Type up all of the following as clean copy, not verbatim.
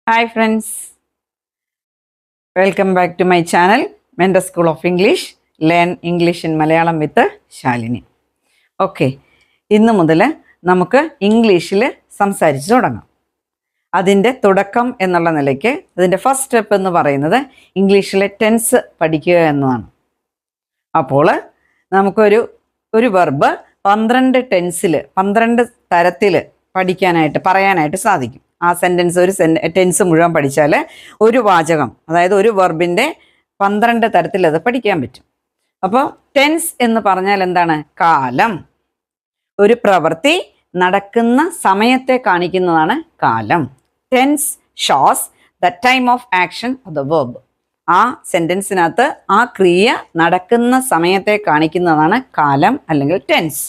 Hi friends, welcome back to my channel Mentor School of English. Learn English in Malayalam with Shalini. Okay, ഇന്ന് മുതൽ നമുക്ക് ഇംഗ്ലീഷിൽ സംസാരിച്ചു തുടങ്ങാം. അതിൻ്റെ തുടക്കം എന്നുള്ള നിലയ്ക്ക് അതിൻ്റെ ഫസ്റ്റ് സ്റ്റെപ്പ് എന്ന് പറയുന്നത് ഇംഗ്ലീഷിലെ ടെൻസ് പഠിക്കുക എന്നതാണ്. അപ്പോൾ നമുക്കൊരു വെർബ് 12 ടെൻസിൽ 12 തരത്തിൽ പറയാനായിട്ട് സാധിക്കും. ആ സെൻറ്റൻസ് ഒരു ടെൻസ് മുഴുവൻ പഠിച്ചാൽ ഒരു വാചകം, അതായത് ഒരു വെർബിൻ്റെ 12 തരത്തിൽ അത് പഠിക്കാൻ പറ്റും. അപ്പോൾ ടെൻസ് എന്ന് പറഞ്ഞാൽ എന്താണ്? കാലം. ഒരു പ്രവൃത്തി നടക്കുന്ന സമയത്തെ കാണിക്കുന്നതാണ് കാലം. Tense shows the time of action of the verb. ആ സെൻറ്റൻസിനകത്ത് ആ ക്രിയ നടക്കുന്ന സമയത്തെ കാണിക്കുന്നതാണ് കാലം അല്ലെങ്കിൽ ടെൻസ്.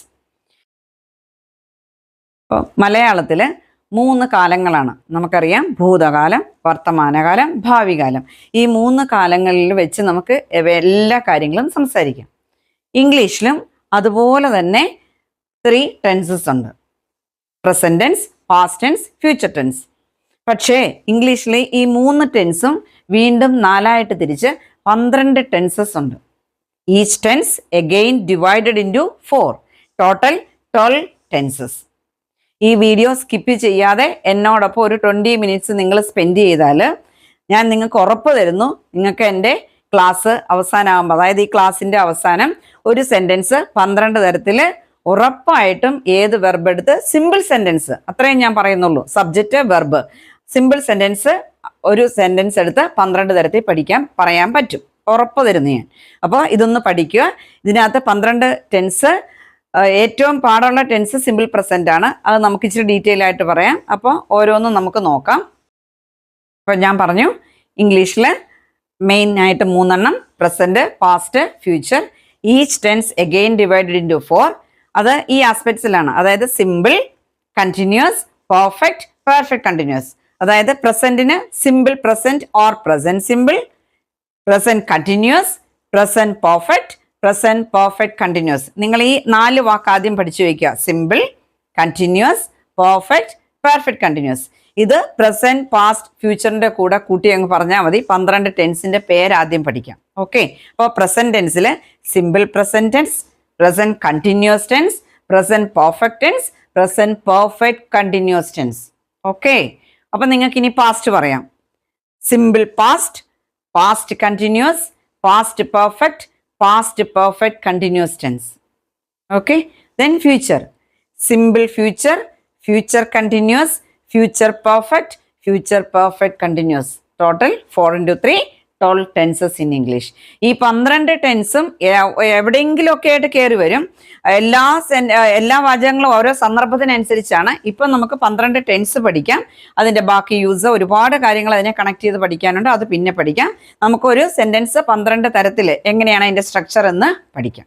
ഇപ്പോൾ മലയാളത്തിൽ 3 കാലങ്ങളാണ് നമുക്കറിയാം. ഭൂതകാലം, വർത്തമാനകാലം, ഭാവികാലം. ഈ 3 കാലങ്ങളിൽ വെച്ച് നമുക്ക് എല്ലാ കാര്യങ്ങളും സംസാരിക്കാം. ഇംഗ്ലീഷിലും അതുപോലെ തന്നെ 3 ടെൻസസ് ഉണ്ട്: present tense, past tense, future tense. പക്ഷേ ഇംഗ്ലീഷിലെ ഈ 3 ടെൻസും വീണ്ടും 4ആയിട്ട് തിരിച്ച് 12 ടെൻസസ് ഉണ്ട്. Each tense again divided into 4. Total 12 tenses. ഈ വീഡിയോ സ്കിപ്പ് ചെയ്യാതെ എന്നോടൊപ്പം ഒരു 20 മിനിറ്റ്സ് നിങ്ങൾ സ്പെൻഡ് ചെയ്താൽ ഞാൻ നിങ്ങൾക്ക് ഉറപ്പ് തരുന്നു, നിങ്ങൾക്ക് എൻ്റെ ക്ലാസ് അവസാനമാകുമ്പോൾ, അതായത് ഈ ക്ലാസ്സിൻ്റെ അവസാനം ഒരു സെൻറ്റൻസ് 12 തരത്തിൽ ഉറപ്പായിട്ടും ഏത് വെർബ് എടുത്ത് സിമ്പിൾ സെൻറ്റൻസ്, അത്രയും ഞാൻ പറയുന്നുള്ളൂ, സബ്ജക്റ്റ് വെർബ്, സിമ്പിൾ സെൻറ്റൻസ് ഒരു സെൻറ്റൻസ് എടുത്ത് 12 തരത്തിൽ പറയാൻ പറ്റും, ഉറപ്പ് തരുന്നു ഞാൻ. അപ്പോൾ ഇതൊന്ന് പഠിക്കുക. ഇതിനകത്ത് 12 ടെൻസ്, ഏറ്റവും പാടുള്ള ടെൻസ് സിമ്പിൾ പ്രസന്റ് ആണ്. അത് നമുക്ക് ഇച്ചിരി ഡീറ്റെയിൽ ആയിട്ട് പറയാം. അപ്പോൾ ഓരോന്നും നമുക്ക് നോക്കാം. അപ്പോൾ ഞാൻ പറഞ്ഞു ഇംഗ്ലീഷിൽ മെയിൻ ആയിട്ട് 3 എണ്ണം: present, past, future. Each tense again divided into 4. അത് ഈ ആസ്പെക്ട്സിലാണ്, അതായത് simple, continuous, perfect, perfect continuous. അതായത് പ്രസന്റിന് simple present or present simple, present continuous, present perfect, present perfect continuous. നിങ്ങൾ ഈ 4 വാക്ക് ആദ്യം പഠിച്ചു വയ്ക്കുക: simple, continuous, perfect, perfect continuous. ഇത് പ്രസന്റ്, പാസ്റ്റ്, ഫ്യൂച്ചറിന്റെ കൂടെ കൂട്ടി അങ്ങ് പറഞ്ഞാൽ മതി. 12 ടെൻസിന്റെ പേര് ആദ്യം പഠിക്കാം. ഓക്കെ, അപ്പോൾ പ്രസന്റ് ടെൻസിൽ simple present tense, present continuous tense, present perfect tense, present perfect continuous tense. Okay, അപ്പം നിങ്ങൾക്ക് ഇനി പാസ്റ്റ് പറയാം: simple past, past continuous, past perfect, past perfect continuous tense. Okay, then future: simple future, future continuous, future perfect, future perfect continuous. Total 4 into 3, 12 tenses in English. ഈ 12 ടെൻസും എവിടെയെങ്കിലുമൊക്കെ ആയിട്ട് കയറി വരും. എല്ലാ വാചകങ്ങളും ഓരോ സന്ദർഭത്തിനനുസരിച്ചാണ്. ഇപ്പം നമുക്ക് 12 ടെൻസ് പഠിക്കാം. അതിൻ്റെ ബാക്കി യൂസ്, ഒരുപാട് കാര്യങ്ങൾ അതിനെ കണക്ട് ചെയ്ത് പഠിക്കാനുണ്ട്, അത് പിന്നെ പഠിക്കാം. നമുക്കൊരു സെൻറ്റൻസ് 12 തരത്തിൽ എങ്ങനെയാണ് അതിൻ്റെ സ്ട്രക്ചർ എന്ന് പഠിക്കാം.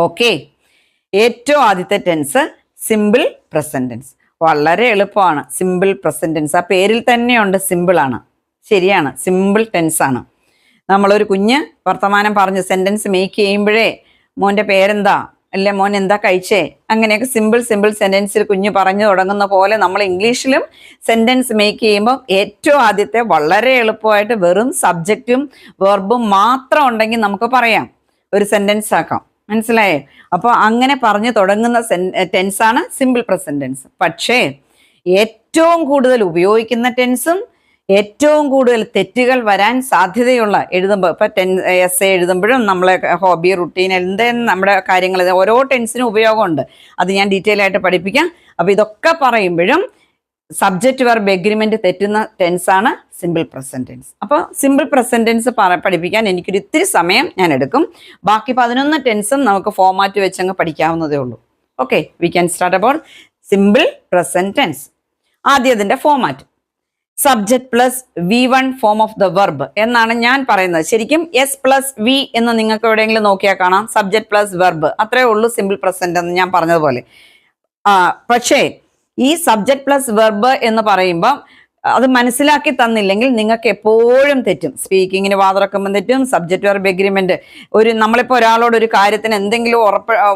ഓക്കെ, ഏറ്റവും ആദ്യത്തെ ടെൻസ് സിമ്പിൾ പ്രസന്റ് ടെൻസ്. വളരെ എളുപ്പമാണ് സിമ്പിൾ പ്രസന്റ് ടെൻസ്. ആ പേരിൽ തന്നെയുണ്ട്, സിമ്പിളാണ്. ശരിയാണ്, സിമ്പിൾ ടെൻസ് ആണ്. നമ്മളൊരു കുഞ്ഞ് വർത്തമാനം പറഞ്ഞ് സെൻറ്റൻസ് മേക്ക് ചെയ്യുമ്പോഴേ മോൻ്റെ പേരെന്താ, അല്ലെ മോൻ എന്താ കഴിച്ചേ, അങ്ങനെയൊക്കെ സിമ്പിൾ സെൻറ്റൻസിൽ കുഞ്ഞ് പറഞ്ഞു തുടങ്ങുന്ന പോലെ നമ്മൾ ഇംഗ്ലീഷിലും സെൻറ്റൻസ് മേക്ക് ചെയ്യുമ്പോൾ ഏറ്റവും ആദ്യത്തെ വളരെ എളുപ്പമായിട്ട് വെറും സബ്ജക്റ്റും വെർബും മാത്രം ഉണ്ടെങ്കിൽ നമുക്ക് പറയാം, ഒരു സെൻറ്റൻസ് ആക്കാം. മനസ്സിലായേ? അപ്പോൾ അങ്ങനെ പറഞ്ഞു തുടങ്ങുന്ന ടെൻസാണ് സിമ്പിൾ പ്രസന്റ് ടെൻസ്. പക്ഷേ ഏറ്റവും കൂടുതൽ ഉപയോഗിക്കുന്ന ടെൻസും ഏറ്റവും കൂടുതൽ തെറ്റുകൾ വരാൻ സാധ്യതയുള്ള എഴുതുമ്പോൾ, ഇപ്പം എസ്സേ എഴുതുമ്പോഴും നമ്മളെ ഹോബി, റുട്ടീൻ, എന്തെങ്കിലും നമ്മുടെ കാര്യങ്ങൾ, ഓരോ ടെൻസിനും ഉപയോഗമുണ്ട്. അത് ഞാൻ ഡീറ്റെയിൽ ആയിട്ട് പഠിപ്പിക്കാം. അപ്പോൾ ഇതൊക്കെ പറയുമ്പോഴും സബ്ജക്റ്റ് വെർബ് എഗ്രിമെന്റ് തെറ്റുന്ന ടെൻസാണ് സിമ്പിൾ പ്രസന്റ് ടെൻസ്. അപ്പോൾ സിമ്പിൾ പ്രസന്റ് ടെൻസ് പഠിപ്പിക്കാൻ എനിക്കൊരു ഇത്തിരി സമയം ഞാൻ എടുക്കും. ബാക്കി 11 ടെൻസും നമുക്ക് ഫോമാറ്റ് വെച്ചങ്ങ് പഠിക്കാവുന്നതേ ഉള്ളൂ. Okay, we can start about simple present tense. ആദ്യം അതിൻ്റെ format subject plus V1 form of the verb എന്നാണ് ഞാൻ പറയുന്നത്. ശരിക്കും S പ്ലസ് V എന്ന് നിങ്ങൾക്ക് എവിടെയെങ്കിലും നോക്കിയാൽ കാണാം. സബ്ജക്ട് പ്ലസ് വെർബ്, അത്രേ ഉള്ളൂ സിമ്പിൾ പ്രസന്റ് എന്ന് ഞാൻ പറഞ്ഞതുപോലെ. പക്ഷേ ഈ സബ്ജക്ട് പ്ലസ് വെർബ് എന്ന് പറയുമ്പോൾ അത് മനസ്സിലാക്കി തന്നില്ലെങ്കിൽ നിങ്ങൾക്ക് എപ്പോഴും തെറ്റും. സ്പീക്കിങ്ങിന് വാതുറക്കുമ്പോൾ തെറ്റും. സബ്ജക്ട് വെർബ് എഗ്രിമെന്റ്, നമ്മളിപ്പോൾ ഒരാളോട് ഒരു കാര്യത്തിന് എന്തെങ്കിലും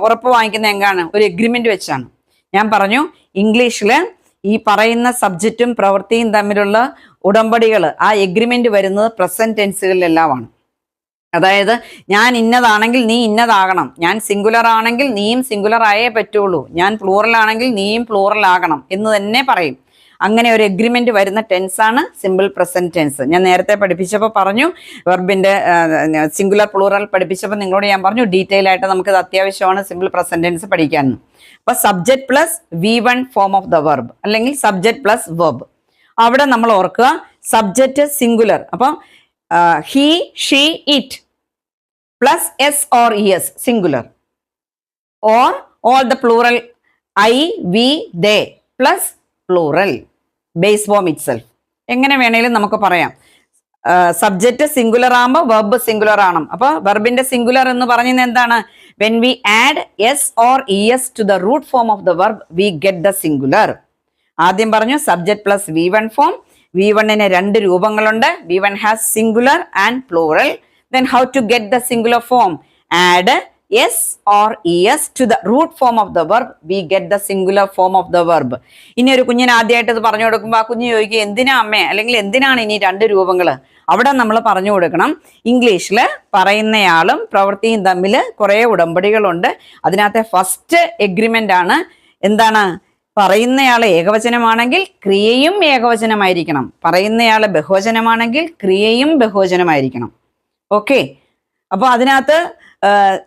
ഉറപ്പ് വാങ്ങിക്കുന്ന എങ്ങാണ്? ഒരു എഗ്രിമെന്റ് വെച്ചാണ്. ഞാൻ പറഞ്ഞു ഇംഗ്ലീഷിൽ ഈ പറയുന്ന സബ്ജക്റ്റും പ്രവൃത്തിയും തമ്മിലുള്ള ഉടമ്പടികൾ, ആ എഗ്രിമെന്റ് വരുന്നത് പ്രസന്റ് ടെൻസുകളിലെല്ലാമാണ്. അതായത് ഞാൻ ഇന്നതാണെങ്കിൽ നീ ഇന്നതാകണം, ഞാൻ സിംഗുലർ ആണെങ്കിൽ നീയും സിംഗുലർ ആയേ പറ്റുള്ളൂ, ഞാൻ പ്ലൂറൽ ആണെങ്കിൽ നീയും പ്ലൂറൽ ആകണം എന്ന് തന്നെ പറയും. അങ്ങനെ ഒരു എഗ്രിമെന്റ് വരുന്ന ടെൻസാണ് സിമ്പിൾ പ്രസന്റ് ടെൻസ്. ഞാൻ നേരത്തെ പഠിപ്പിച്ചപ്പോൾ പറഞ്ഞു, വെർബിന്റെ സിംഗുലർ പ്ലൂറൽ പഠിപ്പിച്ചപ്പോൾ നിങ്ങളോട് ഞാൻ പറഞ്ഞു ഡീറ്റെയിൽ ആയിട്ട് നമുക്കിത് അത്യാവശ്യമാണ് സിമ്പിൾ പ്രസന്റ് ടെൻസ് പഠിക്കാൻ. അപ്പൊ subject plus V1 form of the verb അല്ലെങ്കിൽ സബ്ജക്ട് പ്ലസ് വെർബ്. അവിടെ നമ്മൾ ഓർക്കുക സബ്ജക്റ്റ് സിംഗുലർ, അപ്പം he she it plus S or ES singular, or all the plural I we they plus plural base form itself. എങ്ങനെ വേണേലും നമുക്ക് പറയാം. Subject singular ആകുമ്പോൾ വെർബ് സിംഗുലർ ആണ്. അപ്പൊ വെർബിന്റെ സിംഗുലർ എന്ന് പറയുന്നത് എന്താണ്? When we add S or ES to the root form of the verb we get the singular. ആദ്യം പറഞ്ഞു സബ്ജക്ട് പ്ലസ് V1 ഫോം. V1ന് രണ്ട് രൂപങ്ങളുണ്ട്. V1 has singular and plural. Then how to get the singular form? Add s or es to the root form of the verb, we get the singular form of the verb. ഇനി ഒരു കുഞ്ഞിന് ആദ്യമായിട്ട് ഇത് പറഞ്ഞു കൊടുക്കുമ്പോൾ ആ കുഞ്ഞ് ചോദിക്കുക എന്തിനാ അമ്മേ, അല്ലെങ്കിൽ എന്തിനാണ് ഇനി രണ്ട് രൂപങ്ങൾ? അവിടെ നമ്മൾ പറഞ്ഞു കൊടുക്കണം ഇംഗ്ലീഷിൽ പറയുന്നയാളും പ്രവൃത്തിയും തമ്മിൽ കുറേ ഉടമ്പടികളുണ്ട്. അതിനകത്തെ ഫസ്റ്റ് എഗ്രിമെന്റ് ആണ് എന്താണ്? പറയുന്നയാൾ ഏകവചനമാണെങ്കിൽ ക്രിയയും ഏകവചനമായിരിക്കണം, പറയുന്നയാൾ ബഹുവചനമാണെങ്കിൽ ക്രിയയും ബഹുവചനമായിരിക്കണം. ഓക്കെ, അപ്പോൾ അതിനകത്ത്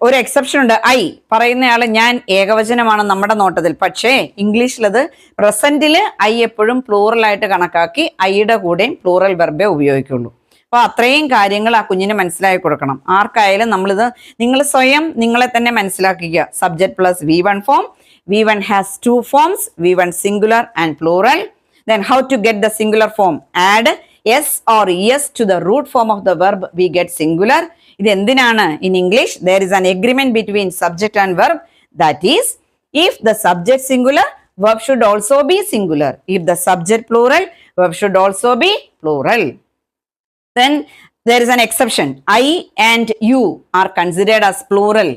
ഒരു എക്സെപ്ഷൻ ഉണ്ട്. ഐ പറയുന്നയാൾ ഞാൻ ഏകവചനമാണ് നമ്മുടെ നോട്ടത്തിൽ, പക്ഷേ ഇംഗ്ലീഷിലത് പ്രസന്റിൽ ഐ എപ്പോഴും പ്ലൂറലായിട്ട് കണക്കാക്കി ഐയുടെ കൂടെയും പ്ലൂറൽ വെർബേ ഉപയോഗിക്കുള്ളൂ. അപ്പോൾ അത്രയും കാര്യങ്ങൾ ആ കുഞ്ഞിന് മനസ്സിലാക്കി കൊടുക്കണം. ആർക്കായാലും നമ്മളിത് നിങ്ങൾ സ്വയം നിങ്ങളെ തന്നെ മനസ്സിലാക്കിക്കുക. Subject plus V1 form. V1 has two forms, V1 singular and plural. Then how to get the singular form? Add s or es to the root form of the verb, we get singular. ഇത് എന്തിനാണ്? In English there is an agreement between subject and verb, that is if the subject singular, verb should also be singular. If the subject plural, verb should also be plural. Then there is an exception. I and you are considered as plural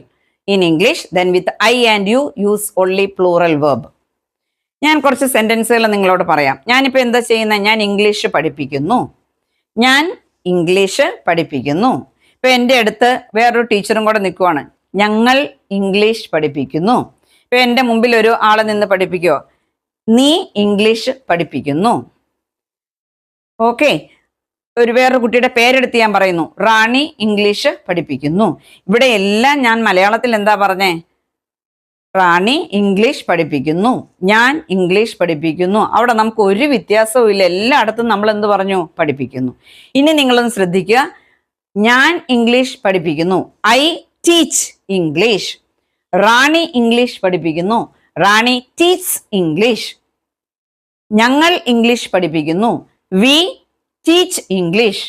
in English. Then with I and you use only plural verb. ഞാൻ കുറച്ച് സെന്റൻസുകൾ നിങ്ങളോട് പറയാം. ഞാനിപ്പോൾ എന്താ ചെയ്യുന്നത്? ഞാൻ English പഠിപ്പിക്കുന്നു. ഇപ്പം എൻ്റെ അടുത്ത് വേറൊരു ടീച്ചറും കൂടെ നിൽക്കുവാണ്. ഞങ്ങൾ ഇംഗ്ലീഷ് പഠിപ്പിക്കുന്നു. ഇപ്പം എൻ്റെ മുമ്പിൽ ഒരു ആളെ നിന്ന് പഠിപ്പിക്കുമോ? നീ ഇംഗ്ലീഷ് പഠിപ്പിക്കുന്നു. ഓക്കെ, വേറൊരു കുട്ടിയുടെ പേരെടുത്ത് ഞാൻ പറയുന്നു, റാണി ഇംഗ്ലീഷ് പഠിപ്പിക്കുന്നു. ഇവിടെ എല്ലാം ഞാൻ മലയാളത്തിൽ എന്താ പറഞ്ഞേ? റാണി ഇംഗ്ലീഷ് പഠിപ്പിക്കുന്നു, ഞാൻ ഇംഗ്ലീഷ് പഠിപ്പിക്കുന്നു. അവിടെ നമുക്ക് ഒരു വ്യത്യാസവും ഇല്ല, എല്ലായിടത്തും നമ്മൾ എന്ത് പറഞ്ഞു? പഠിപ്പിക്കുന്നു. ഇനി നിങ്ങളൊന്ന് ശ്രദ്ധിക്കുക. ഞാൻ ഇംഗ്ലീഷ് പഠിപ്പിക്കുന്നു, I teach English. Rani English പഠിപ്പിക്കുന്നു, റാണി ടീച്ച് ഇംഗ്ലീഷ്. ഞങ്ങൾ ഇംഗ്ലീഷ് പഠിപ്പിക്കുന്നു, വി ടീച്ച് ഇംഗ്ലീഷ്.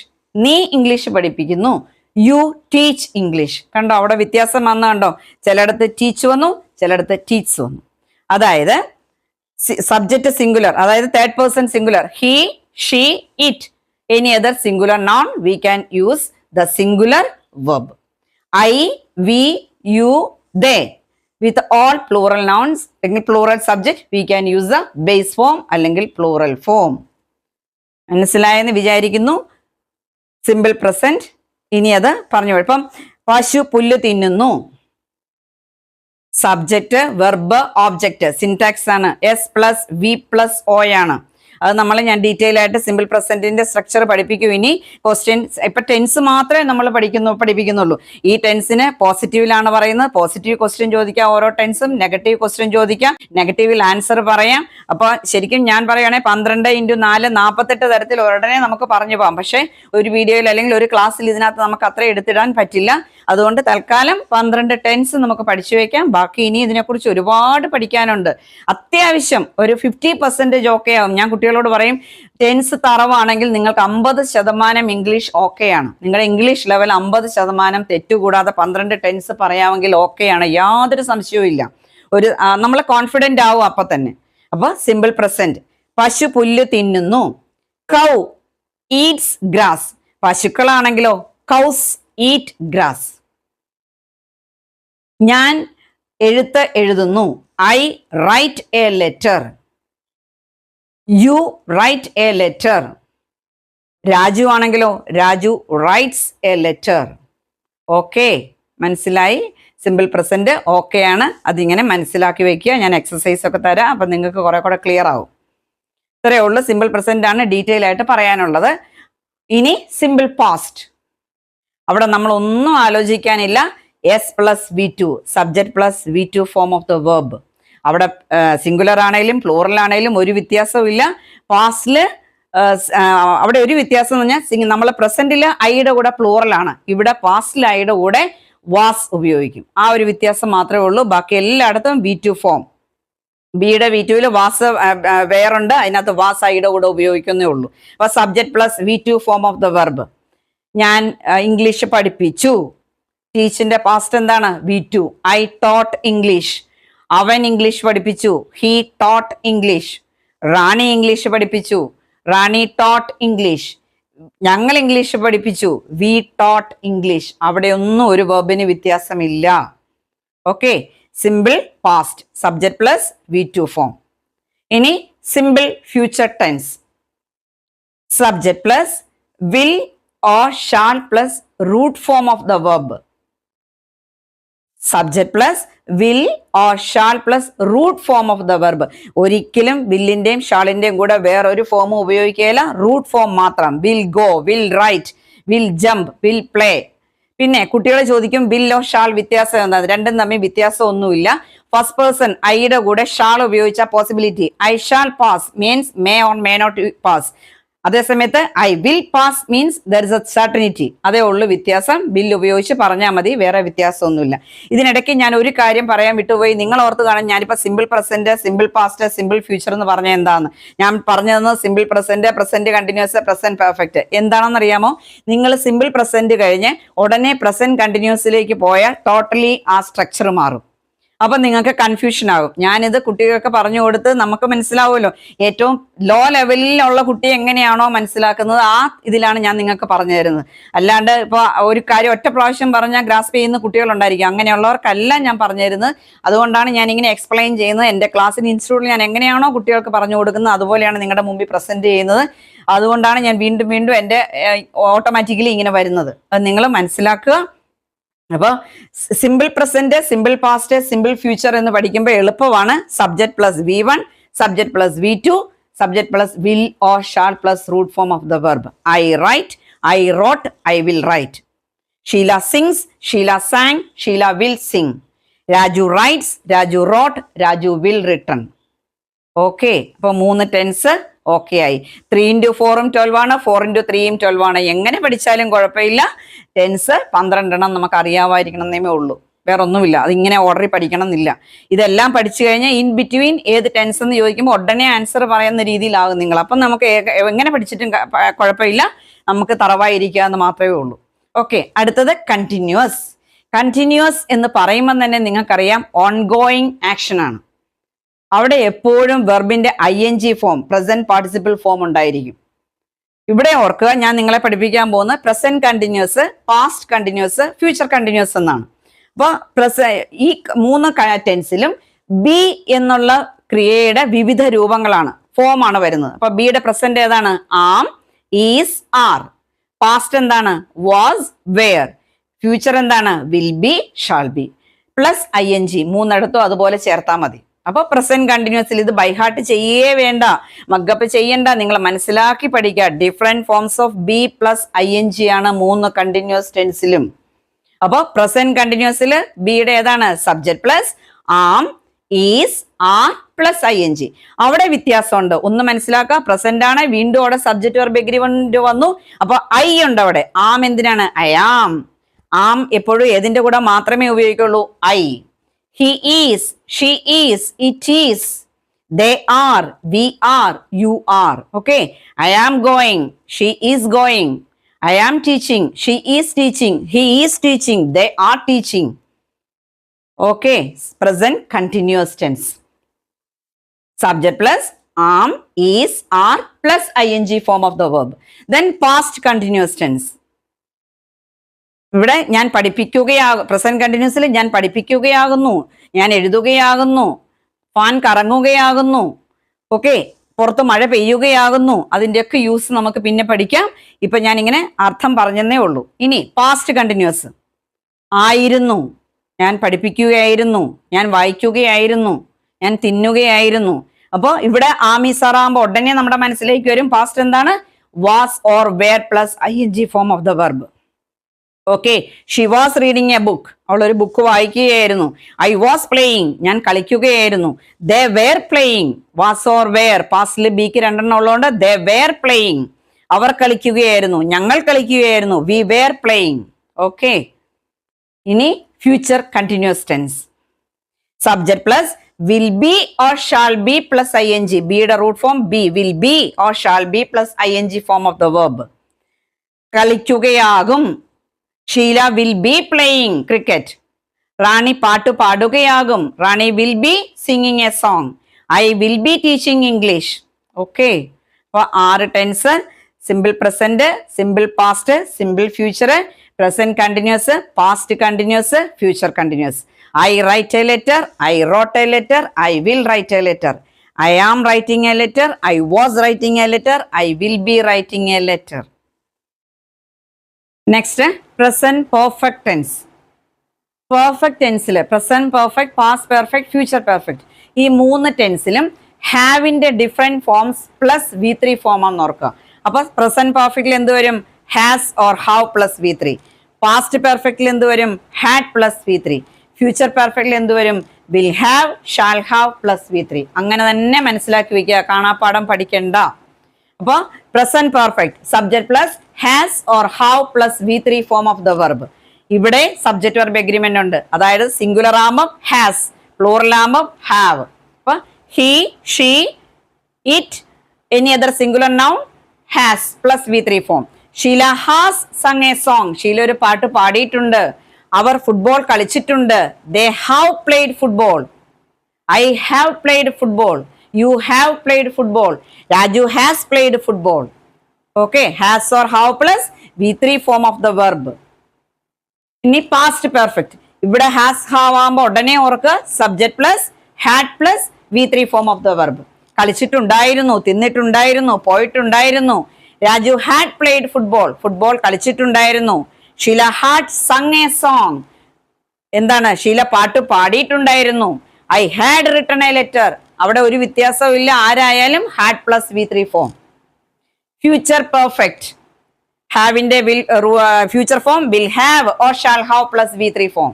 നീ ഇംഗ്ലീഷ് പഠിപ്പിക്കുന്നു, യു ടീച്ച് ഇംഗ്ലീഷ്. കണ്ടോ അവിടെ വ്യത്യാസം വന്നു? കണ്ടോ, ചിലയിടത്ത് ടീച്ച് വന്നു, ചിലയിടത്ത് ടീച്ച് വന്നു. അതായത് സബ്ജക്റ്റ് സിംഗുലർ, അതായത് third person singular, he she it. Any other singular noun we can use the singular verb. I we you they. With all plural nouns അല്ലെങ്കിൽ plural subject we can use the base form അല്ലെങ്കിൽ plural form. മനസ്സിലായെന്ന് വിചാരിക്കുന്നു. Simple present. ഇനി അത് പറഞ്ഞു. ഇപ്പം പശു പുല്ല് തിന്നുന്നു. സബ്ജക്റ്റ് വെർബ് ഓബ്ജക്റ്റ് സിൻടാക്സ് ആണ്. S plus V plus O ആണ്. അത് ഞാൻ ഡീറ്റെയിൽ ആയിട്ട് സിമ്പിൾ പ്രസന്റിന്റെ സ്ട്രക്ചർ പഠിപ്പിക്കും. ഇനി ക്വസ്റ്റ്യൻസ് ഇപ്പൊ ടെൻസ് മാത്രമേ നമ്മൾ പഠിപ്പിക്കുന്നുള്ളൂ. ഈ ടെൻസിന് പോസിറ്റീവിലാണ് പറയുന്നത്, പോസിറ്റീവ് ക്വസ്റ്റ്യൻ ചോദിക്കാം ഓരോ ടെൻസും, നെഗറ്റീവ് ക്വസ്റ്റ്യൻ ചോദിക്കാം, നെഗറ്റീവിൽ ആൻസർ പറയാം. അപ്പൊ ശരിക്കും ഞാൻ പറയുകയാണെങ്കിൽ 12 × 4 48 തരത്തിൽ ഉടനെ നമുക്ക് പറഞ്ഞു പോകാം. പക്ഷെ ഒരു വീഡിയോയിൽ അല്ലെങ്കിൽ ഒരു ക്ലാസ്സിൽ ഇതിനകത്ത് നമുക്ക് അത്ര എടുത്തിടാൻ പറ്റില്ല. അതുകൊണ്ട് തൽക്കാലം 12 ടെൻസ് നമുക്ക് പഠിച്ചു വെക്കാം. ബാക്കി ഇനി ഇതിനെക്കുറിച്ച് ഒരുപാട് പഠിക്കാനുണ്ട്. അത്യാവശ്യം ഒരു 50% ഓക്കെ ആവും. ഞാൻ കുട്ടികളോട് പറയും, ടെൻസ് തറവാണെങ്കിൽ നിങ്ങൾക്ക് 50% ഇംഗ്ലീഷ് ഓക്കെയാണ്. നിങ്ങളുടെ ഇംഗ്ലീഷ് ലെവൽ 50% തെറ്റുകൂടാതെ 12 ടെൻസ് പറയാമെങ്കിൽ ഓക്കെയാണ്, യാതൊരു സംശയവും ഇല്ല. നമ്മൾ കോൺഫിഡന്റ് ആവും അപ്പൊ തന്നെ. അപ്പൊ സിമ്പിൾ പ്രസന്റ്. പശു പുല്ല് തിന്നുന്നു. Cow eats grass. പശുക്കളാണെങ്കിലോ കൗസ് ഈറ്റ് ഗ്രാസ്. ഞാൻ എഴുത്ത് എഴുതുന്നു. I write a letter. You write a letter. Raju ആണെങ്കിലോ Raju writes a letter. Okay, മനസ്സിലായി? സിമ്പിൾ പ്രസന്റ് ഓക്കെ ആണ്. അതിങ്ങനെ മനസ്സിലാക്കി വെക്കുക. ഞാൻ എക്സസൈസ് ഒക്കെ തരാം, അപ്പം നിങ്ങൾക്ക് കുറെ കൂടെ ക്ലിയർ ആവും. ഇത്രയേ ഉള്ളൂ. സിമ്പിൾ പ്രസന്റ് ആണ് ഡീറ്റെയിൽ ആയിട്ട് പറയാനുള്ളത്. ഇനി സിമ്പിൾ പാസ്റ്റ്. അവിടെ നമ്മൾ ഒന്നും ആലോചിക്കാനില്ല. S plus V2, subject plus V2 form of the verb. അവിടെ സിംഗുലർ ആണെങ്കിലും പ്ലൂറൽ ആണെങ്കിലും ഒരു വ്യത്യാസവും ഇല്ല. പാസ്റ്റില് അവിടെ ഒരു വ്യത്യാസം എന്ന് പറഞ്ഞാൽ നമ്മൾ പ്രസന്റിൽ ഐയുടെ കൂടെ പ്ലൂറൽ ആണ്, ഇവിടെ പാസ്റ്റിൽ ഐയുടെ കൂടെ വാസ് ഉപയോഗിക്കും. ആ ഒരു വ്യത്യാസം മാത്രമേ ഉള്ളൂ. ബാക്കി എല്ലായിടത്തും V2 ഫോം. ബിയുടെ V2 വാസ് വേറുണ്ട്, അതിനകത്ത് വാസ് ഐയുടെ കൂടെ ഉപയോഗിക്കുന്നേ ഉള്ളൂ. അപ്പൊ subject plus V2 form of the verb. ഞാൻ ഇംഗ്ലീഷ് പഠിപ്പിച്ചു. ടീച്ചിന്റെ പാസ്റ്റ് എന്താണ്? V2. I taught English. അവൻ ഇംഗ്ലീഷ് പഠിപ്പിച്ചു. He taught English. Rani English പഠിപ്പിച്ചു. Rani taught English. ഞങ്ങൾ ഇംഗ്ലീഷ് പഠിപ്പിച്ചു. We taught English. അവിടെ ഒന്നും ഒരു വെർബിന് വ്യത്യാസമില്ല. Okay, simple past, subject plus V2 form. ഇനി simple future tense. Subject plus will or shall plus root form of the verb. Subject plus will or shall plus root form of the verb. ഒരിക്കലും വില്ലിന്റെയും ഷാളിന്റെയും കൂടെ വേറൊരു form ഉപയോഗിക്കുകയില്ല, root form മാത്രം. Will go, will write, will jump, will play. പിന്നെ കുട്ടികളെ ചോദിക്കും will or shawl വ്യത്യാസം എന്താണ്? രണ്ടും തമ്മിൽ വ്യത്യാസം ഒന്നുമില്ല. ഫസ്റ്റ് പേഴ്സൺ ഐയുടെ കൂടെ ഷാൾ ഉപയോഗിച്ച possibility. I shall pass means may or may not pass. അതേസമയത്ത് I will pass means there is a certainty. അതേ ഉള്ളൂ വ്യത്യാസം. വിൽ ഉപയോഗിച്ച് പറഞ്ഞാൽ മതി, വേറെ വ്യത്യാസമൊന്നുമില്ല. ഇതിനിടയ്ക്ക് ഞാൻ ഒരു കാര്യം പറയാൻ വിട്ടുപോയി. നിങ്ങൾ ഓർത്ത് കാണാൻ ഞാനിപ്പോൾ simple present, simple past, simple future എന്ന് പറഞ്ഞാൽ എന്താന്ന് ഞാൻ പറഞ്ഞതെന്ന്. Simple present, present continuous, present perfect. എന്താണെന്ന് അറിയാമോ? നിങ്ങൾ സിമ്പിൾ പ്രസന്റ് കഴിഞ്ഞ് ഉടനെ പ്രസന്റ് കണ്ടിന്യൂസിലേക്ക് പോയാൽ ടോട്ടലി ആ സ്ട്രക്ചർ മാറും. അപ്പൊ നിങ്ങൾക്ക് കൺഫ്യൂഷൻ ആകും. ഞാനിത് കുട്ടികൾക്ക് പറഞ്ഞു കൊടുത്ത് നമുക്ക് മനസ്സിലാവുമല്ലോ. ഏറ്റവും ലോ ലെവലിലുള്ള കുട്ടി എങ്ങനെയാണോ മനസ്സിലാക്കുന്നത് ആ ഇതിലാണ് ഞാൻ നിങ്ങൾക്ക് പറഞ്ഞു തരുന്നത്. അല്ലാണ്ട് ഇപ്പൊ ഒരു കാര്യം ഒറ്റ പ്രാവശ്യം പറഞ്ഞാൽ ഗ്രാസ്പ് ചെയ്യുന്ന കുട്ടികളുണ്ടായിരിക്കും. അങ്ങനെയുള്ളവർക്കല്ല ഞാൻ പറഞ്ഞു തരുന്നത്. അതുകൊണ്ടാണ് ഞാൻ ഇങ്ങനെ എക്സ്പ്ലെയിൻ ചെയ്യുന്നത്. എൻ്റെ ക്ലാസ്സിന് ഇൻസ്റ്റിറ്റ്യൂട്ടിൽ ഞാൻ എങ്ങനെയാണോ കുട്ടികൾക്ക് പറഞ്ഞു കൊടുക്കുന്നത് അതുപോലെയാണ് നിങ്ങളുടെ മുമ്പിൽ പ്രസന്റ് ചെയ്യുന്നത്. അതുകൊണ്ടാണ് ഞാൻ വീണ്ടും വീണ്ടും എൻ്റെ ഓട്ടോമാറ്റിക്കലി ഇങ്ങനെ വരുന്നത്. അത് നിങ്ങൾ മനസ്സിലാക്കുക. അപ്പോൾ simple present, simple past, simple future എന്ന് പഠിക്കുമ്പോൾ എളുപ്പമാണ്. Subject plus V1, subject plus V2, subject plus will or shall plus root form of the verb. I write, I wrote, I will write. Sheela sings, Sheela sang, Sheela will sing. Raju writes, Raju wrote, Raju will written. Okay, അപ്പോൾ 3 tense okay ആയി. 3 into 4 12 ആണ്, 4 into 3 12 ആണ്. എങ്ങനെ പഠിച്ചാലും കുഴപ്പമില്ല. Tense 12 എണ്ണം നമുക്ക് അറിയാമായിരിക്കണം എന്നേ ഉള്ളൂ, വേറെ ഒന്നുമില്ല. അതിങ്ങനെ ഓർഡറിൽ പഠിക്കണം എന്നില്ല. ഇതെല്ലാം പഠിച്ചു കഴിഞ്ഞാൽ ഇൻ ബിറ്റ്വീൻ ഏത് ടെൻസ് എന്ന് ചോദിക്കുമ്പോൾ ഉടനെ ആൻസർ പറയുന്ന രീതിയിലാകും നിങ്ങൾ. അപ്പം നമുക്ക് എങ്ങനെ പഠിച്ചിട്ടും കുഴപ്പമില്ല, നമുക്ക് തറവായിരിക്കുക എന്ന് മാത്രമേ ഉള്ളൂ. ഓക്കെ, അടുത്തത് കണ്ടിന്യൂസ്. കണ്ടിന്യൂസ് എന്ന് പറയുമ്പോൾ തന്നെ നിങ്ങൾക്കറിയാം ഓൺഗോയിങ് ആക്ഷൻ ആണ്. അവിടെ എപ്പോഴും വെർബിന്റെ ING form, present participle form ഉണ്ടായിരിക്കും. ഇവിടെ ഓർക്കുക, ഞാൻ നിങ്ങളെ പഠിപ്പിക്കാൻ പോകുന്നത് present continuous, past continuous, future continuous എന്നാണ്. അപ്പോൾ ഈ 3 ടെൻസിലും ബി എന്നുള്ള ക്രിയയുടെ വിവിധ രൂപങ്ങളാണ്, ഫോമാണ് വരുന്നത്. അപ്പൊ ബിയുടെ പ്രസന്റ് ഏതാണ്? Am, is, are. പാസ്റ്റ് എന്താണ്? Was, were. ഫ്യൂച്ചർ എന്താണ്? Will be, shall be. Plus ING 3 അതുപോലെ ചേർത്താൽ മതി. അപ്പോൾ പ്രസന്റ് കണ്ടിന്യൂസിൽ ഇത് ബൈഹാർട്ട് ചെയ്യേ വേണ്ട, മഗ്ഗപ്പ് ചെയ്യണ്ട, നിങ്ങൾ മനസ്സിലാക്കി പഠിക്കുക. Different forms of B plus ING ആണ് 3 കണ്ടിന്യൂസ് ടെൻസിലും. അപ്പോൾ പ്രസന്റ് കണ്ടിന്യൂസിൽ ബിയുടെ ഏതാണ്? Subject plus am, is, are plus ING. അവിടെ വ്യത്യാസമുണ്ട്, ഒന്ന് മനസ്സിലാക്കുക. പ്രസന്റ് ആണ്, വീണ്ടും അവിടെ സബ്ജക്ട് വെർബ് എഗ്രിമെന്റ് വന്നു. അപ്പൊ ഐ ഉണ്ട് അവിടെ. ആം എന്തിനാണ്? I am. ആം എപ്പോഴും ഏതിന്റെ കൂടെ മാത്രമേ ഉപയോഗിക്കുള്ളൂ? I. He is, she is, it is, they are, we are, you are. Okay, I am going, she is going, I am teaching, she is teaching, he is teaching, they are teaching. Okay, present continuous tense. Subject plus am, is, are plus ING form of the verb. Then past continuous tense. ഇവിടെ ഞാൻ പഠിപ്പിക്കുകയാകും, present കണ്ടിന്യൂസിൽ ഞാൻ പഠിപ്പിക്കുകയാകുന്നു, ഞാൻ എഴുതുകയാകുന്നു, fan കറങ്ങുകയാകുന്നു. Okay, പുറത്ത് മഴ പെയ്യുകയാകുന്നു. അതിൻ്റെയൊക്കെ use നമുക്ക് പിന്നെ പഠിക്കാം. ഇപ്പൊ ഞാൻ ഇങ്ങനെ അർത്ഥം പറഞ്ഞെന്നേ ഉള്ളൂ. ഇനി പാസ്റ്റ് കണ്ടിന്യൂസ്. ആയിരുന്നു, ഞാൻ പഠിപ്പിക്കുകയായിരുന്നു, ഞാൻ വായിക്കുകയായിരുന്നു, ഞാൻ തിന്നുകയായിരുന്നു. അപ്പോൾ ഇവിടെ ആമിസറാകുമ്പോൾ ഉടനെ നമ്മുടെ മനസ്സിലേക്ക് വരും പാസ്റ്റ് എന്താണ്? Was or were plus ING form of the verb. Okay, she was reading a book, അവൾ ഒരു ബുക്ക് വായിക്കുകയായിരുന്നു. ഐ വാസ് പ്ലേയിങ്, ഞാൻ കളിക്കുകയായിരുന്നു. They were playing, was or were പാസ്റ്റിൽ ബിക്ക് രണ്ടെണ്ണം ഉള്ളതുകൊണ്ട് ദേ വേർ പ്ലേയിങ്, അവർ കളിക്കുകയായിരുന്നു, ഞങ്ങൾ കളിക്കുകയായിരുന്നു. We were playing. ഓക്കെ, ഇനി future continuous tense. Subject plus will be or shall be plus ING. ബിയുടെ root form be, will be or shall be plus ING form of the verb. കളിക്കുകയാകും, Sheela will be playing cricket. Rani പാട്ട് പാടുകയാകും, Rani will be singing a song. I will be teaching English. Okay, അപ്പോൾ 6 tense: simple present, simple past, simple future, present continuous, past continuous, future continuous. I write a letter, I wrote a letter, I will write a letter. I am writing a letter, I was writing a letter, I will be writing a letter. Next present perfect tense. Perfect ടെൻസിൽ present perfect, past perfect, future perfect, ഈ 3 ടെൻസിലും ഹാവിന്റെ different forms plus V3 form ആണെന്ന് ഓർക്കുക. അപ്പൊ present പെർഫെക്റ്റിൽ എന്ത് വരും? Has or have plus V3. Past പെർഫെക്റ്റിൽ എന്ത് വരും? Had plus V3. ഫ്യൂച്ചർ പെർഫെക്റ്റിൽ എന്ത് വരും? Will have, shall have plus V3. അങ്ങനെ തന്നെ മനസ്സിലാക്കി വെക്കുക, കാണാപ്പാഠം പഠിക്കണ്ട. അപ്പോൾ present perfect subject plus has or have plus V3 form of the verb. ഇവിടെ സബ്ജക്ട് വെർബ് എഗ്രിമെന്റ് ഉണ്ട്. അതായത് സിംഗുലർ ആകുമ്പോൾ ഹാസ്, പ്ലൂറൽ ആകുമ്പോൾ ഹാവ്. അപ്പൊ he, she, it, any other singular noun has plus V3 form. Sheela has sung a song, Sheela ഒരു പാട്ട് പാടിയിട്ടുണ്ട്. അവർ ഫുട്ബോൾ കളിച്ചിട്ടുണ്ട്. They have played football. I have played football. You have played football. Raju has played football. Okay, has or have plus V3 form of the verb. ഇനി past perfect. ഇവിടെ has have ആകുമ്പോൾ ഉടനെ ഓർക്ക് subject plus had plus V3 form of the verb. കളിച്ചിട്ടുണ്ടായിരുന്നു, തിന്നിട്ടുണ്ടായിരുന്നു, പോയിട്ടുണ്ടായിരുന്നു. Raju had played football, football കളിച്ചിട്ടുണ്ടായിരുന്നു. Sheela had sung a song, എന്താണ്? ഷീല പാട്ട് പാടിയിട്ടുണ്ടായിരുന്നു. I had written a letter, അവിടെ ഒരു വ്യത്യാസവും ഇല്ല, ആരായാലും had plus V3 form. Future perfect ഹാവിന്റെ future form will have or shall have plus V3 form.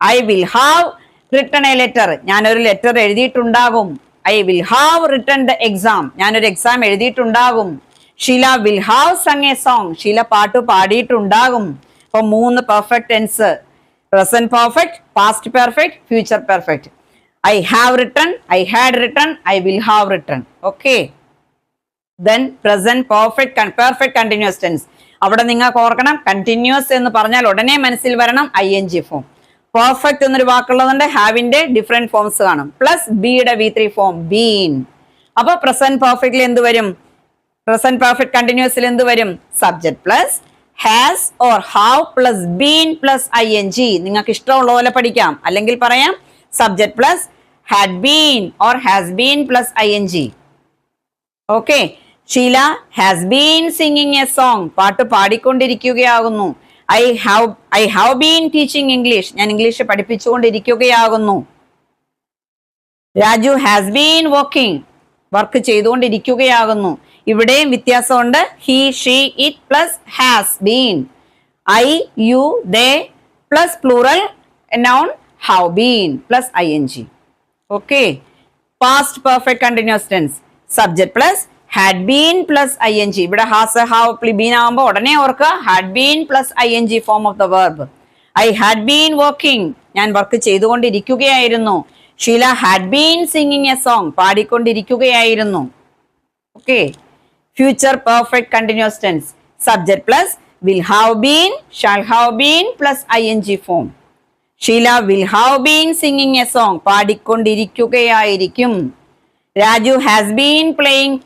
I will have written a letter, ഞാനൊരു ലെറ്റർ എഴുതിയിട്ടുണ്ടാകും. I will have written the exam, ഞാനൊരു exam എഴുതിയിട്ടുണ്ടാകും. Sheela will have sung a song, Sheela പാട്ട് പാടിയിട്ടുണ്ടാകും. അപ്പൊ 3 perfect tense: present perfect, past perfect, future perfect. I have written, I had written, I will have written. Okay, then present perfect, perfect continuous tense. അവിടെ നിങ്ങൾക്ക് ഓർക്കണം, continuous എന്ന് പറഞ്ഞാൽ ഉടനെ മനസ്സിൽ വരണം ING ഫോം. പെർഫെക്റ്റ് എന്നൊരു വാക്കുള്ളതുകൊണ്ട് ഹാവിന്റെ ഡിഫറെന്റ് ഫോംസ് കാണും. പ്ലസ് ബിയുടെ V3 ഫോം ബീൻ. അപ്പൊ പ്രസന്റ് പെർഫെക്റ്റിൽ എന്ത് വരും? പ്രസന്റ് പെർഫെക്റ്റ് കണ്ടിന്യൂസിൽ എന്ത് വരും? Subject plus has or have plus been plus ING. നിങ്ങൾക്ക് ഇഷ്ടമുള്ള പോലെ പഠിക്കാം, അല്ലെങ്കിൽ പറയാം subject plus had been or has been plus ING. Okay, Sheila has been singing a song, പാട്ട് പാടിക്കൊണ്ടിരിക്കുകയാകുന്നു. I have been teaching English, ഞാൻ ഇംഗ്ലീഷ് പഠിപ്പിച്ചുകൊണ്ടിരിക്കുകയാകുന്നു. Raju has been working, work ചെയ്തുകൊണ്ടിരിക്കുകയാകുന്നു. ഇവിടെയും വ്യത്യാസമുണ്ട്. He, she, it plus has been. I, you, they plus plural noun have been plus ING. Okay, past perfect continuous tense subject plus had been plus ING. ഇവിടെ has have been ആകുമ്പോൾ ഉടനെ ഓർക്കുക had been plus ING form of the verb. I had been working, ഞാൻ work ചെയ്തുകൊണ്ടിരിക്കുകയായിരുന്നു. Sheila had been singing a song, പാടിക്കൊണ്ടിരിക്കുകയായിരുന്നു. Okay, future perfect continuous tense subject plus will have been, shall have been plus ING form. Sheila will have been singing a song, പാടിക്കൊണ്ടിരിക്കുകയായിരിക്കും. Raju has been playing,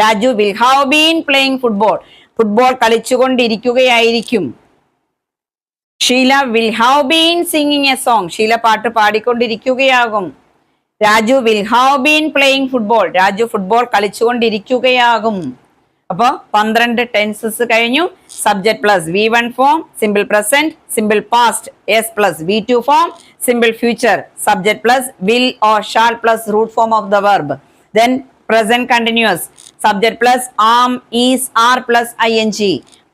Raju will have been playing football, football കളിച്ചുകൊണ്ടിരിക്കുകയായിരിക്കും. Sheila will have been singing a song, Sheela പാട്ട് പാടിക്കൊണ്ടിരിക്കുകയാകും. Raju will have been playing football. Raju football കളിച്ചുകൊണ്ടിരിക്കുകയാകും. അപ്പോൾ 12 tenses കഴിഞ്ഞു. Subject plus V1 form, simple present, simple past S plus V2 form, simple future subject plus will or shall plus root form of the verb. Then present continuous subject plus am is are plus ing.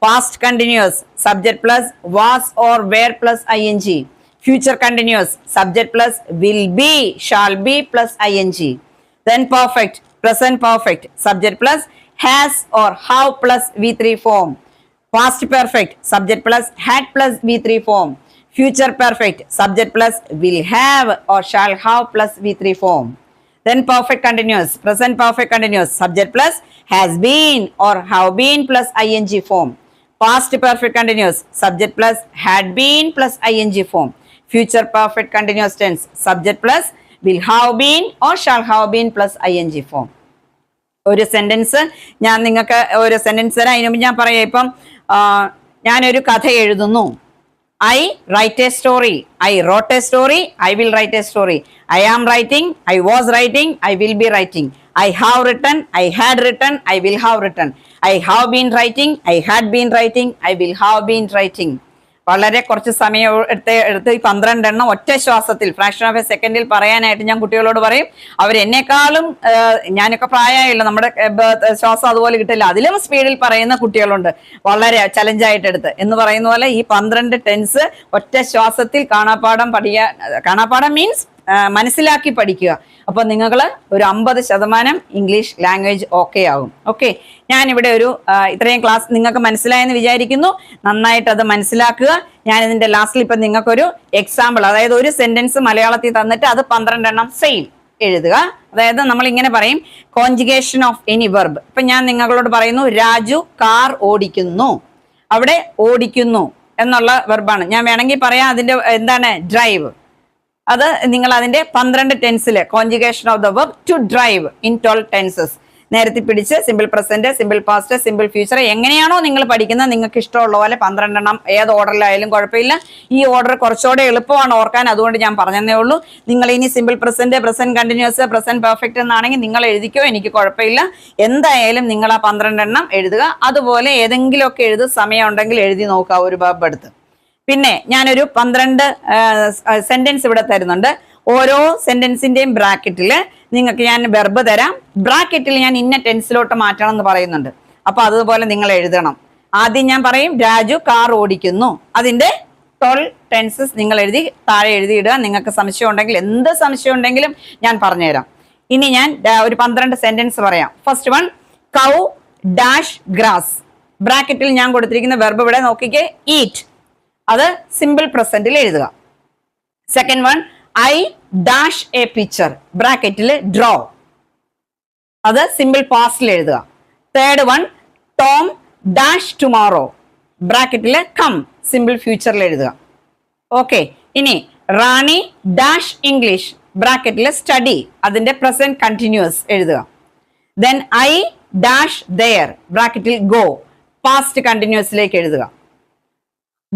Past continuous subject plus was or were plus ing. Future continuous subject plus will be shall be plus ing. Then perfect, present perfect subject plus has or have plus V3 form. Past perfect subject plus had plus V3 form. Future perfect subject plus will have or shall have plus V3 form. Then perfect continuous, present perfect continuous subject plus has been or have been plus ing form. Past perfect continuous subject plus had been plus ing form. Future perfect continuous tense subject plus will have been or shall have been plus ing form. ഒരു sentence ഞാൻ നിങ്ങൾക്ക് ഒരു sentence തരാം. അതിന് മുമ്പ് ഞാൻ പറയാം. ഇപ്പം ഞാനൊരു കഥ എഴുതുന്നു. I write a story, I wrote a story, I will write a story. I am writing, I was writing, I will be writing. I have written, I had written, I will have written. I have been writing, I had been writing, I will have been writing. വളരെ കുറച്ച് സമയം എടുത്ത് ഈ 12 എണ്ണം ഒറ്റ ശ്വാസത്തിൽ fraction of A സെക്കൻഡിൽ പറയാനായിട്ട് ഞാൻ കുട്ടികളോട് പറയും. അവരെന്നെക്കാളും ഞാനൊക്കെ പ്രായമായില്ല, നമ്മുടെ ശ്വാസം അതുപോലെ കിട്ടില്ല, അതിലും സ്പീഡിൽ പറയുന്ന കുട്ടികളുണ്ട്, വളരെ ചലഞ്ചായിട്ട് എടുത്ത്. എന്ന് പറയുന്ന പോലെ ഈ 12 ടെൻസ് ഒറ്റ ശ്വാസത്തിൽ കാണാപ്പാടം മീൻസ് മനസ്സിലാക്കി പഠിക്കുക. അപ്പോൾ നിങ്ങൾ ഒരു 50% ഇംഗ്ലീഷ് ലാംഗ്വേജ് ഓക്കെ ആകും. ഓക്കെ, ഞാനിവിടെ ഒരു ഇത്രയും ക്ലാസ് നിങ്ങൾക്ക് മനസ്സിലായെന്ന് വിചാരിക്കുന്നു. നന്നായിട്ട് അത് മനസ്സിലാക്കുക. ഞാനിതിൻ്റെ ലാസ്റ്റിൽ ഇപ്പം നിങ്ങൾക്കൊരു എക്സാമ്പിൾ, അതായത് ഒരു സെന്റൻസ് മലയാളത്തിൽ തന്നിട്ട് അത് 12 എണ്ണം സെയിം എഴുതുക. അതായത് നമ്മൾ ഇങ്ങനെ പറയും കോൺജുഗേഷൻ ഓഫ് എനി വെർബ്. ഇപ്പം ഞാൻ നിങ്ങളോട് പറയുന്നു രാജു കാർ ഓടിക്കുന്നു. അവിടെ ഓടിക്കുന്നു എന്നുള്ള വെർബാണ്. ഞാൻ വേണമെങ്കിൽ പറയാം അതിൻ്റെ എന്താണ് ഡ്രൈവ്. അത് നിങ്ങൾ അതിന്റെ 12 ടെൻസില് conjugation of the verb to drive in 12 tenses നേരത്തെ പിടിച്ച് simple present, simple past, simple future എങ്ങനെയാണോ നിങ്ങൾ പഠിക്കുന്നത് നിങ്ങൾക്ക് ഇഷ്ടമുള്ള പോലെ 12 എണ്ണം ഏത് ഓർഡറിലായാലും കുഴപ്പമില്ല. ഈ ഓർഡർ കുറച്ചുകൂടെ എളുപ്പമാണ് ഓർക്കാൻ, അതുകൊണ്ട് ഞാൻ പറഞ്ഞതേ ഉള്ളൂ. നിങ്ങൾ ഇനി simple present, present continuous, present perfect എന്നാണെങ്കിൽ നിങ്ങൾ എഴുതിക്കോ, എനിക്ക് കുഴപ്പമില്ല. എന്തായാലും നിങ്ങൾ ആ 12 എണ്ണം എഴുതുക. അതുപോലെ ഏതെങ്കിലുമൊക്കെ സമയം ഉണ്ടെങ്കിൽ എഴുതി നോക്കുക ഒരു വെർബ് എടുത്ത്. പിന്നെ ഞാനൊരു 12 സെന്റൻസ് ഇവിടെ തരുന്നുണ്ട്. ഓരോ സെന്റൻസിന്റെയും ബ്രാക്കറ്റിൽ നിങ്ങൾക്ക് ഞാൻ വെർബ് തരാം. ബ്രാക്കറ്റിൽ ഞാൻ ഇന്ന ടെൻസിലോട്ട് മാറ്റണം എന്ന് പറയുന്നുണ്ട്. അപ്പൊ അതുപോലെ നിങ്ങൾ എഴുതണം. ആദ്യം ഞാൻ പറയും രാജു കാർ ഓടിക്കുന്നു. അതിന്റെ 12 ടെൻസസ് നിങ്ങൾ എഴുതി താഴെ എഴുതിയിടുക. നിങ്ങൾക്ക് സംശയം ഉണ്ടെങ്കിൽ, എന്ത് സംശയം ഉണ്ടെങ്കിലും ഞാൻ പറഞ്ഞുതരാം. ഇനി ഞാൻ ഒരു 12 സെന്റൻസ് പറയാം. ഫസ്റ്റ് വൺ, കൗ ഡാഷ് ഗ്രാസ്. ബ്രാക്കറ്റിൽ ഞാൻ കൊടുത്തിരിക്കുന്ന വെർബ് ഇവിടെ നോക്കിക്കേ, ഈറ്റ്. അത് സിമ്പിൾ പ്രസന്റിൽ എഴുതുക. Second one, I dash a picture. ബ്രാക്കറ്റിൽ ഡ്രോ. അത് സിമ്പിൾ പാസ്റ്റിൽ എഴുതുക. Third one, Tom dash tomorrow. ബ്രാക്കറ്റിൽ കം. സിമ്പിൾ ഫ്യൂച്ചറിൽ എഴുതുക. ഓക്കെ, ഇനി റാണി ഡാഷ് ഇംഗ്ലീഷ്. ബ്രാക്കറ്റിൽ സ്റ്റഡി. അതിന്റെ പ്രസന്റ് കണ്ടിന്യൂസ് എഴുതുക. Then I dash there. ബ്രാക്കറ്റിൽ ഗോ. പാസ്റ്റ് കണ്ടിന്യൂസിലേക്ക് എഴുതുക.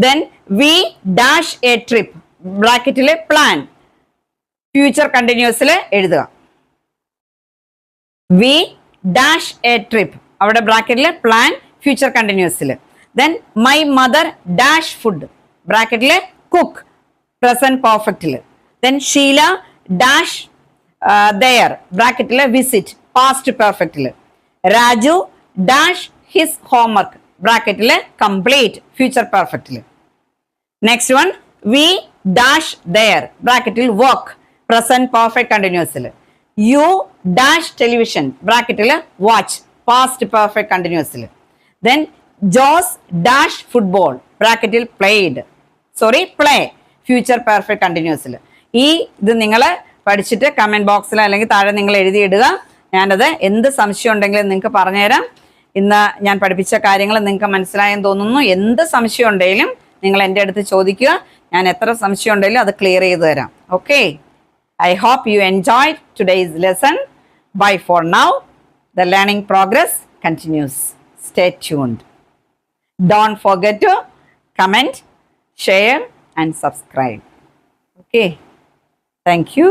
Then we dash a trip. ബ്രാക്കറ്റിൽ പ്ലാൻ. ഫ്യൂച്ചർ കണ്ടിന്യൂസിൽ എഴുതുക. We dash a trip. അവിടെ ബ്രാക്കറ്റിൽ പ്ലാൻ, ഫ്യൂച്ചർ കണ്ടിന്യൂസിൽ. Then my mother dash food. ബ്രാക്കറ്റിൽ cook. പ്രസന്റ് പെർഫെക്റ്റിൽ. Then Sheila dash there. ബ്രാക്കറ്റിൽ visit. പാസ്റ്റ് പെർഫെക്റ്റിൽ. Raju dash his homework. ബ്രാക്കറ്റിൽ കംപ്ലീറ്റ്. ഫ്യൂച്ചർ പെർഫെക്റ്റിൽ. Next one, we dash there. ബ്രാക്കറ്റിൽ വർക്ക്. പ്രസന്റ് പെർഫെക്റ്റ് കണ്ടിന്യൂസിൽ. You dash television. ബ്രാക്കറ്റിൽ വാച്ച്. പാസ്റ്റ് പെർഫെക്റ്റ് കണ്ടിന്യൂസിൽ. Then Jose dash football. ബ്രാക്കറ്റിൽ പ്ലേഡ്. പ്ലേ. ഫ്യൂച്ചർ പെർഫെക്റ്റ് കണ്ടിന്യൂസിൽ. ഇത് നിങ്ങൾ പഠിച്ചിട്ട് കമന്റ് ബോക്സിൽ അല്ലെങ്കിൽ താഴെ നിങ്ങൾ എഴുതിയിടുക. ഞാനത് എന്ത് സംശയം ഉണ്ടെങ്കിലും നിങ്ങൾക്ക് പറഞ്ഞുതരാം. ഇന്ന് ഞാൻ പഠിപ്പിച്ച കാര്യങ്ങൾ നിങ്ങൾക്ക് മനസ്സിലായെന്ന് തോന്നുന്നു. എന്ത് സംശയം ഉണ്ടെങ്കിലും നിങ്ങൾ എൻ്റെ അടുത്ത് ചോദിക്കുക. ഞാൻ എത്ര സംശയം ഉണ്ടെങ്കിലും അത് ക്ലിയർ ചെയ്ത് തരാം. Okay, I hope you enjoyed today's lesson. Bye for now. The learning progress continues. Stay tuned. Don't forget to comment, share and subscribe. Okay, thank U.